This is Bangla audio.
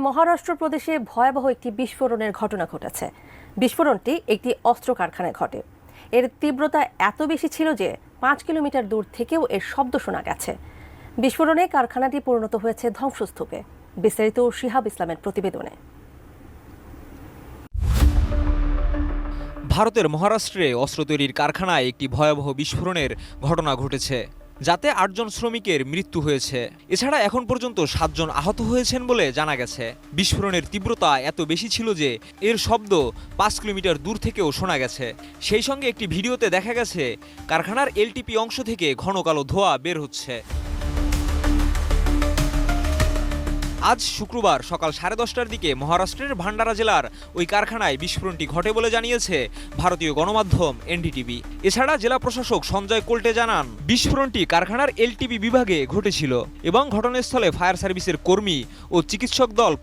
মহারাষ্ট্র প্রদেশে ভয়াবহ একটি বিস্ফোরণের ঘটনা ঘটেছে। বিস্ফোরণটি একটি অস্ত্র কারখানায় ঘটে। এর তীব্রতা এত বেশি ছিল যে 5 কিলোমিটার দূর থেকেও এর শব্দ শোনা গেছে। বিস্ফোরণে কারখানাটি পরিণত হয়েছে ধ্বংসস্তূপে। বিস্তারিত শিহাব ইসলামের প্রতিবেদনে। ভারতের মহারাষ্ট্রে অস্ত্র তৈরির কারখানায় একটি ভয়াবহ বিস্ফোরণের ঘটনা ঘটেছে, যাতে 8 জন শ্রমিকের মৃত্যু হয়েছে। এছাড়া এখন পর্যন্ত 7 জন আহত হয়েছেন বলে জানা গেছে। বিস্ফোরণের তীব্রতা এত বেশি ছিল যে এর শব্দ 5 কিলোমিটার দূর থেকেও শোনা গেছে। সেই সঙ্গে একটি ভিডিওতে দেখা গেছে কারখানার এলটিপি অংশ থেকে ঘন কালো ধোঁয়া বের হচ্ছে। আজ শুক্রবার সকাল 10:30টার দিকে মহারাষ্ট্রের ভান্ডারা জেলার ওই কারখানায় বিস্ফোরণটি ঘটে বলে জানিয়েছে ভারতীয় গণমাধ্যম এনডিটিভি। এছাড়া জেলা প্রশাসক সঞ্জয় কোল্টে জানান, বিস্ফোরণটি কারখানার এলটিপি বিভাগে ঘটেছিল এবং ঘটনাস্থলে ফায়ার সার্ভিসের কর্মী ও চিকিৎসক দল